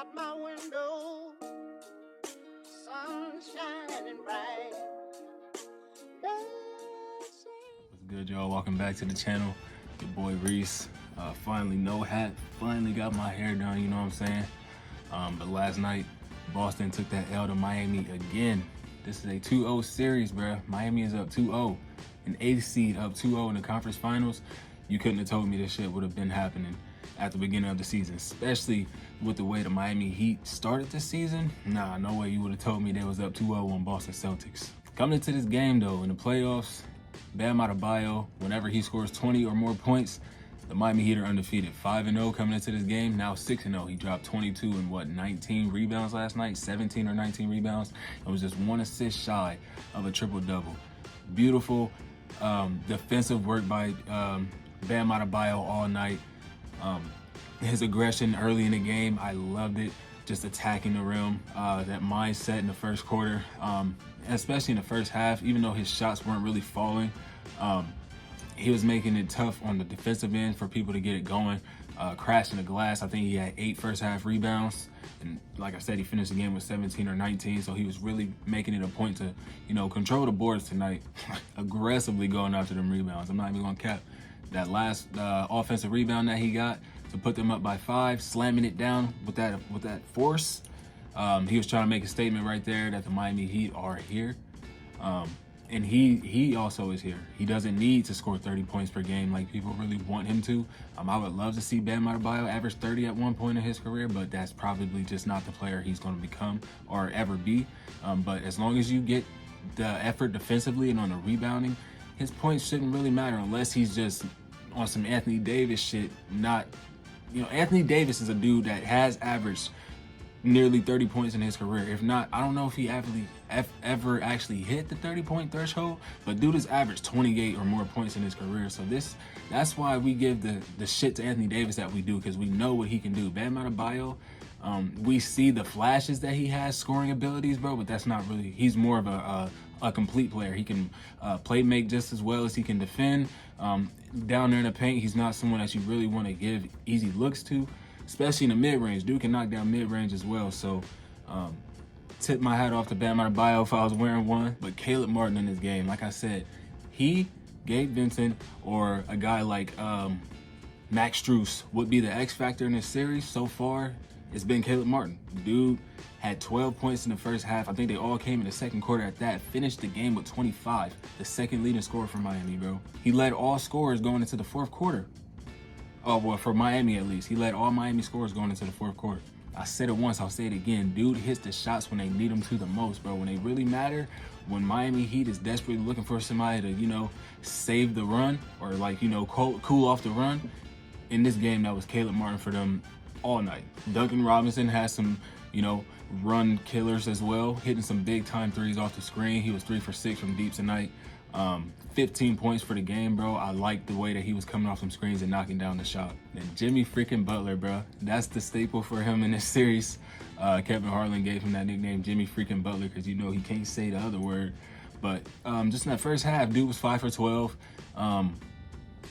out my window, sun shining bright. What's good, y'all? Welcome back to the channel. Your boy Reese. Finally, no hat. Finally got my hair done, you know what I'm saying? But last night, Boston took that L to Miami again. This is a 2-0 series, bruh. Miami is up 2-0. An 8th seed up 2-0 in the conference finals. You couldn't have told me this shit would have been happening at the beginning of the season, especially with the way the Miami Heat started the season. Nah, no way you would have told me they was up 2-0 on Boston Celtics. Coming into this game, though, in the playoffs, Bam Adebayo, whenever he scores 20 or more points, the Miami Heat are undefeated. 5-0 coming into this game, now 6-0. He dropped 22 and 19 rebounds last night, 17 or 19 rebounds, and was just 1 assist shy of a triple-double. Beautiful defensive work by Bam Adebayo all night. His aggression early in the game, I loved it. Just attacking the rim, that mindset in the first quarter, especially in the first half, even though his shots weren't really falling. He was making it tough on the defensive end for people to get it going, crashing the glass. I think he had 8 first half rebounds. And like I said, he finished the game with 17 or 19. So he was really making it a point to, control the boards tonight, aggressively going after them rebounds. I'm not even gonna cap. That last offensive rebound that he got to put them up by 5, slamming it down with that force. He was trying to make a statement right there that the Miami Heat are here. And he also is here. He doesn't need to score 30 points per game like people really want him to. I would love to see Bam Adebayo average 30 at one point in his career, but that's probably just not the player he's going to become or ever be. But as long as you get the effort defensively and on the rebounding, his points shouldn't really matter unless he's just on some Anthony Davis shit. Anthony Davis is a dude that has averaged nearly 30 points in his career. If not, I don't know if he ever actually hit the 30-point threshold, but dude has averaged 28 or more points in his career. So that's why we give the shit to Anthony Davis that we do, because we know what he can do. Bam Adebayo, we see the flashes that he has, scoring abilities, bro, but that's not really, he's more of a complete player. He can play make just as well as he can defend. Down there in the paint, he's not someone that you really want to give easy looks to, especially in the mid-range. Dude can knock down mid-range as well. So tip my hat off to Bam Adebayo if I was wearing one. But Caleb Martin in this game, like I said, he, Gabe Vincent, or a guy like Max Strus would be the X factor in this series. So far, it's been Caleb Martin. Dude had 12 points in the first half. I think they all came in the second quarter at that. Finished the game with 25, the second leading scorer for Miami, bro. He led all scorers going into the fourth quarter. Oh, well, for Miami at least. He led all Miami scorers going into the fourth quarter. I said it once, I'll say it again. Dude hits the shots when they need him to the most, bro. When they really matter, when Miami Heat is desperately looking for somebody to, save the run or, cool off the run. In this game, that was Caleb Martin for them all night. Duncan Robinson has some, run killers as well, hitting some big-time threes off the screen. He was 3 for 6 from deep tonight. 15 points for the game, bro. I like the way that he was coming off some screens and knocking down the shot. And Jimmy freaking Butler, bro. That's the staple for him in this series. Kevin Harlan gave him that nickname, Jimmy freaking Butler, because he can't say the other word. But just in that first half, dude was 5 for 12.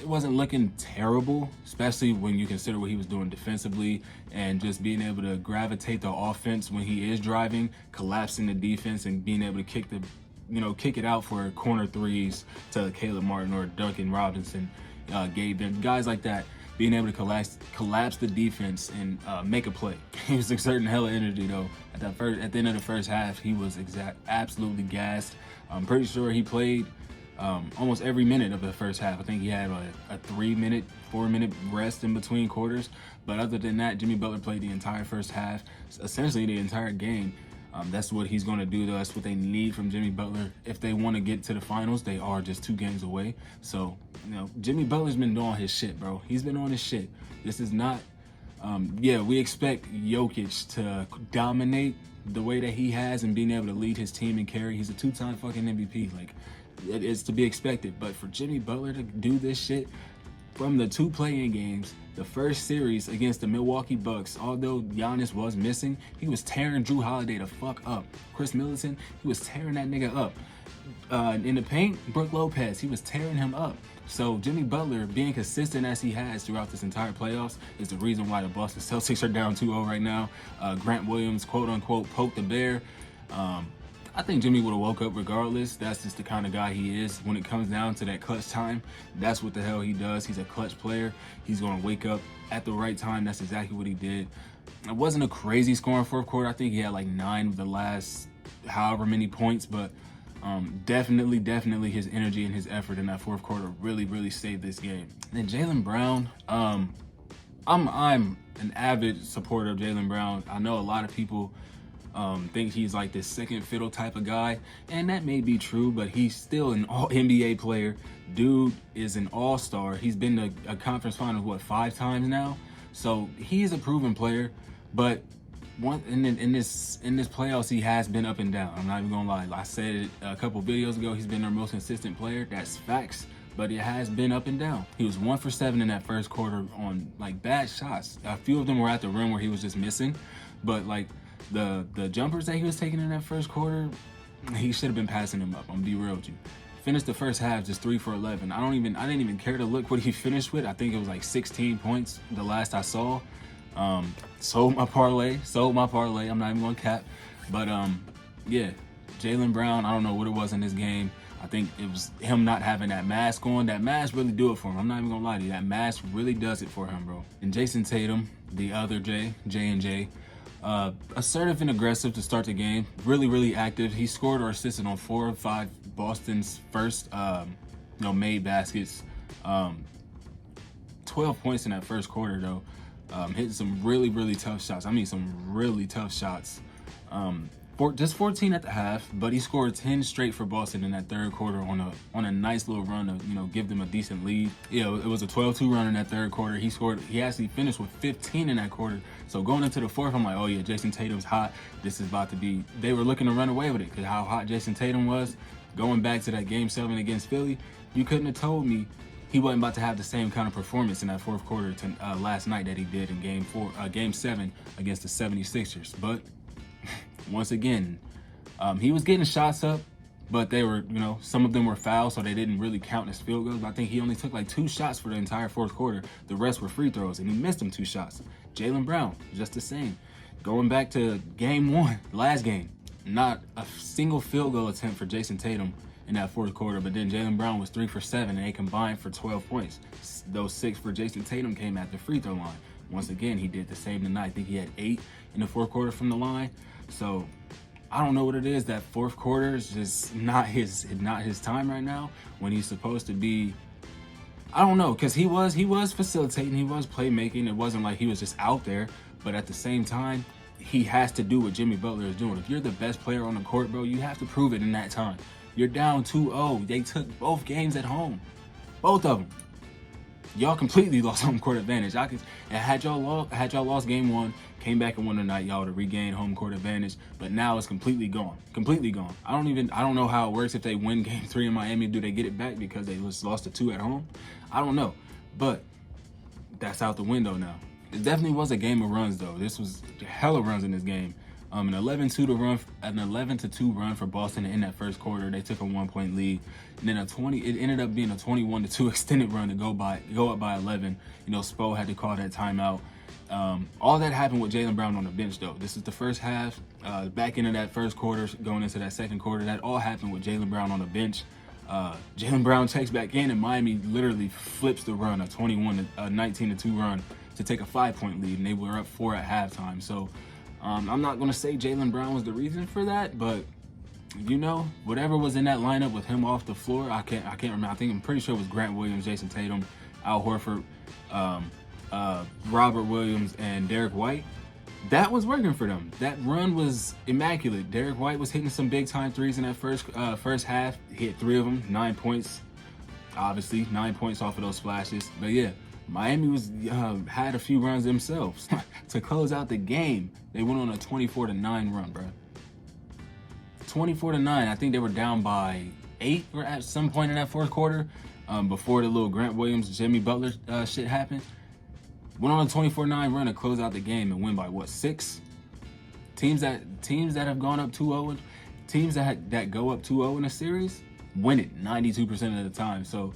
It wasn't looking terrible, especially when you consider what he was doing defensively and just being able to gravitate the offense when he is driving, collapsing the defense, and being able to kick it out for corner threes to Caleb Martin or Duncan Robinson, Gabe, and guys like that, being able to collapse the defense and make a play. He was exerting hella energy though. At the end of the first half, he was absolutely gassed. I'm pretty sure he played almost every minute of the first half. I think he had a 3-minute, 4-minute rest in between quarters. But other than that, Jimmy Butler played the entire first half, essentially the entire game. That's what he's going to do, though. That's what they need from Jimmy Butler. If they want to get to the finals, they are just 2 games away. So, Jimmy Butler's been doing his shit, bro. He's been on his shit. This is not, we expect Jokic to dominate the way that he has and being able to lead his team and carry. He's a 2-time fucking MVP. It is to be expected. But for Jimmy Butler to do this shit from the 2 play-in games, the first series against the Milwaukee Bucks, although Giannis was missing, he was tearing Drew Holiday the fuck up. Chris Middleton, he was tearing that nigga up. In the paint, Brook Lopez, he was tearing him up. So Jimmy Butler being consistent as he has throughout this entire playoffs is the reason why the Boston Celtics are down 2-0 right now. Grant Williams, quote unquote, poked the bear. I think Jimmy would have woke up regardless. That's just the kind of guy he is. When it comes down to that clutch time, that's what the hell he does. He's a clutch player. He's going to wake up at the right time. That's exactly what he did. It wasn't a crazy scoring fourth quarter. I think he had like 9 of the last however many points, but definitely his energy and his effort in that fourth quarter really saved this game. And then Jaylen Brown, I'm an avid supporter of Jaylen Brown. I know a lot of people think he's like this second fiddle type of guy, and that may be true, but he's still an all NBA player. Dude is an all-star. He's been to a conference final, what, 5 times now? So he's a proven player, but in this playoffs, he has been up and down. I'm not even gonna lie. I said it a couple videos ago. He's been our most consistent player. That's facts. But it has been up and down. He was 1 for 7 in that first quarter on like bad shots. A few of them were at the rim where he was just missing. But like the jumpers that he was taking in that first quarter, he should have been passing them up. I'm gonna be real with you. Finished the first half just 3 for 11. I didn't even care to look what he finished with. I think it was like 16 points the last I saw. Sold my parlay. I'm not even gonna cap. But yeah, Jaylen Brown, I don't know what it was in this game. I think it was him not having that mask on. That mask really do it for him. I'm not even gonna lie to you. That mask really does it for him, bro. And Jason Tatum, the other J&J, assertive and aggressive to start the game. Really active. He scored or assisted on 4 or 5 Boston's first made baskets. 12 points in that first quarter though. Hitting some really tough shots. I mean, some really tough shots. Just 14 at the half, but he scored 10 straight for Boston in that third quarter on a nice little run to give them a decent lead. Yeah, it was a 12-2 run in that third quarter. He actually finished with 15 in that quarter. So going into the fourth, I'm like, oh yeah, Jason Tatum's hot. This is about to be. They were looking to run away with it because how hot Jason Tatum was. Going back to that Game 7 against Philly, you couldn't have told me he wasn't about to have the same kind of performance in that fourth quarter last night that he did in Game 7 against the 76ers. But once again, he was getting shots up, but they were, some of them were foul, so they didn't really count as field goals. But I think he only took like 2 shots for the entire fourth quarter. The rest were free throws, and he missed them 2 shots. Jaylen Brown, just the same. Going back to Game 1, last game, not a single field goal attempt for Jason Tatum in that fourth quarter, but then Jaylen Brown was 3 for 7, and they combined for 12 points. Those 6 for Jason Tatum came at the free throw line. Once again, he did the same tonight. I think he had 8 in the fourth quarter from the line. So I don't know what it is. That fourth quarter is just not his time right now when he's supposed to be. I don't know, because he was facilitating, he was playmaking. It wasn't like he was just out there, but at the same time, he has to do what Jimmy Butler is doing. If you're the best player on the court, bro, you have to prove it in that time. You're down 2-0. They took both games at home. Both of them. Y'all completely lost home court advantage. Had y'all lost Game 1, came back and won tonight, y'all would have regained home court advantage. But now it's completely gone. Completely gone. I don't know how it works if they win Game 3 in Miami. Do they get it back because they just lost the 2 at home? I don't know. But that's out the window now. It definitely was a game of runs though. This was hella runs in this game. An 11-2 run for Boston in that first quarter. They took a 1-point lead, and then it ended up being a 21-2 extended run to go up by 11. Spo had to call that timeout. All that happened with Jaylen Brown on the bench though. This is the first half, back into that first quarter, going into that second quarter. That all happened with Jaylen Brown on the bench. Jaylen Brown checks back in, and Miami literally flips the run, a 19-2 run to take a 5-point lead, and they were up 4 at halftime. So. I'm not going to say Jaylen Brown was the reason for that, but, whatever was in that lineup with him off the floor, I can't remember. I'm pretty sure it was Grant Williams, Jason Tatum, Al Horford, Robert Williams, and Derek White. That was working for them. That run was immaculate. Derek White was hitting some big-time threes in that first half. He hit 3 of them, 9 points. Obviously, 9 points off of those splashes. But, yeah. Miami had a few runs themselves to close out the game. They went on a 24-9 run, bro. 24-9. I think they were down by 8 or at some point in that fourth quarter, before the little Grant Williams, Jimmy Butler shit happened. Went on a 24-9 run to close out the game and win by what, 6? Teams that have gone up 2-0, teams that go up 2-0 in a series, win it 92% of the time. So.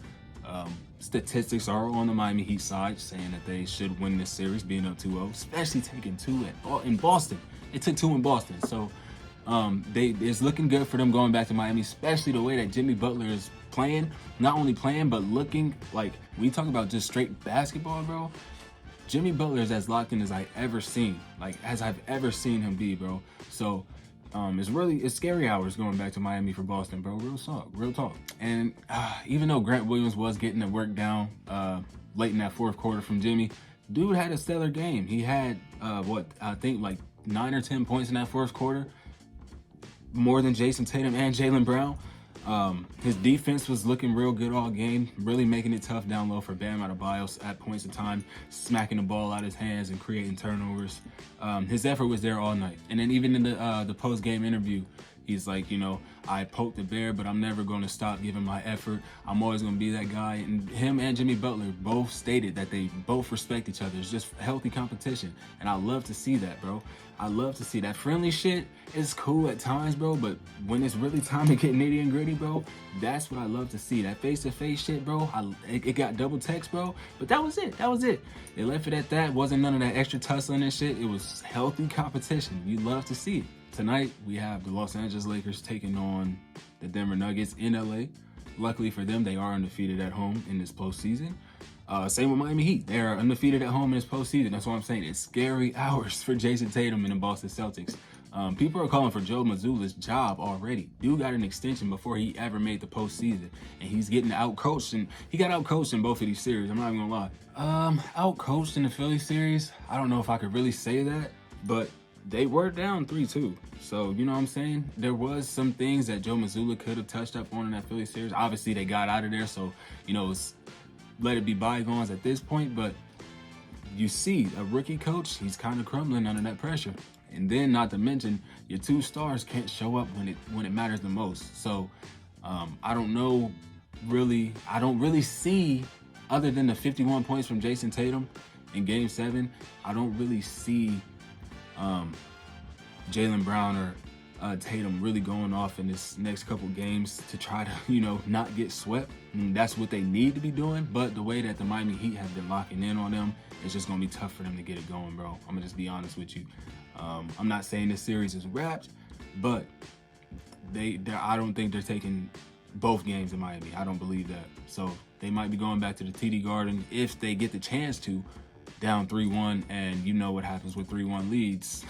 Statistics are on the Miami Heat side, saying that they should win this series, being up 2-0, especially taking 2 in Boston. It took 2 in Boston, so it's looking good for them going back to Miami, especially the way that Jimmy Butler is playing. Not only playing, but looking like, when you talk about just straight basketball, bro, Jimmy Butler is as locked in as I've ever seen him be, bro. So it's scary hours going back to Miami for Boston, bro. Real talk. And even though Grant Williams was getting the work down late in that fourth quarter from Jimmy, dude had a stellar game. He had I think like 9 or 10 points in that fourth quarter, more than Jason Tatum and Jaylen Brown. His defense was looking real good all game, really making it tough down low for Bam Adebayo at points of time, smacking the ball out of his hands and creating turnovers. His effort was there all night. And then even in the post-game interview, he's like, I poked the bear, but I'm never going to stop giving my effort. I'm always going to be that guy. And him and Jimmy Butler both stated that they both respect each other. It's just healthy competition. And I love to see that, bro. I love to see that. Friendly shit is cool at times, bro, but when it's really time to get nitty and gritty, bro, that's what I love to see. That face-to-face shit, bro, it got double text, bro, but that was it. They left it at that. Wasn't none of that extra tussling and shit. It was healthy competition. You love to see it. Tonight, we have the Los Angeles Lakers taking on the Denver Nuggets in LA. Luckily for them, they are undefeated at home in this postseason. Same with Miami Heat. They are undefeated at home in this postseason. That's what I'm saying. It's scary hours for Jason Tatum and the Boston Celtics. People are calling for Joe Mazzulla's job already. Dude got an extension before he ever made the postseason, and he's getting outcoached. And he got outcoached in both of these series. I'm not even gonna lie. Outcoached in the Philly series. I don't know if I could really say that, but they were down 3-2. So, you know what I'm saying? There was some things that Joe Mazzulla could have touched up on in that Philly series. Obviously, they got out of there, so, let it be bygones at this point. But you see, a rookie coach, he's kind of crumbling under that pressure. And then, not to mention, your 2 stars can't show up when it matters the most. So, I don't really see, other than the 51 points from Jason Tatum in Game 7, I don't really see Jaylen Brown or Tatum really going off in this next couple games to try to, not get swept. And that's what they need to be doing. But the way that the Miami Heat have been locking in on them, it's just going to be tough for them to get it going, bro. I'm going to just be honest with you. I'm not saying this series is wrapped, but I don't think they're taking both games in Miami. I don't believe that. So they might be going back to the TD Garden if they get the chance to, down 3-1, and you know what happens with 3-1 leads.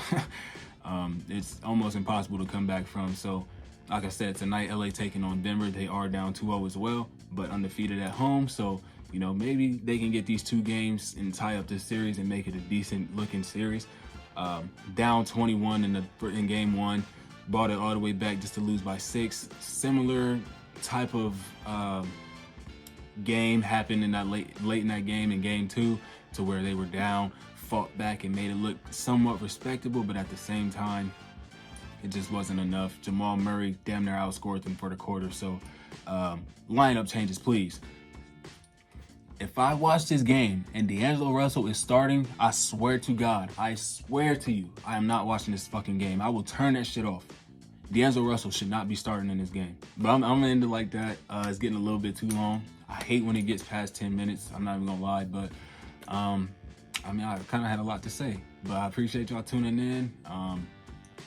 It's almost impossible to come back from. So, like I said, tonight LA taking on Denver. They are down 2-0 as well, but undefeated at home. So, maybe they can get these 2 games and tie up this series and make it a decent looking series. Down 21 in game 1, brought it all the way back just to lose by 6. Similar type of game happened in that late in that game in game 2, to where they were down, fought back, and made it look somewhat respectable, but at the same time, it just wasn't enough. Jamal Murray damn near outscored them for the quarter. So lineup changes, please. If I watch this game and D'Angelo Russell is starting, I swear to God, I swear to you, I am not watching this fucking game. I will turn that shit off. D'Angelo Russell should not be starting in this game. But I'm gonna end it like that. It's getting a little bit too long. I hate when it gets past 10 minutes. I'm not even gonna lie, but I kind of had a lot to say. But I appreciate y'all tuning in.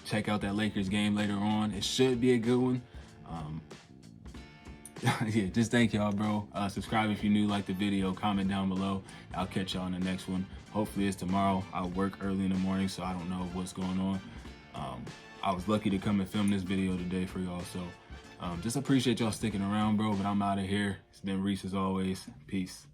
Check out that Lakers game later on. It should be a good one. Yeah, just thank y'all, bro. Subscribe if you're new, like the video, comment down below. I'll catch y'all in the next one. Hopefully it's tomorrow. I work early in the morning, so I don't know what's going on. I was lucky to come and film this video today for y'all, so just appreciate y'all sticking around, bro. But I'm out of here. It's been Reese as always. Peace.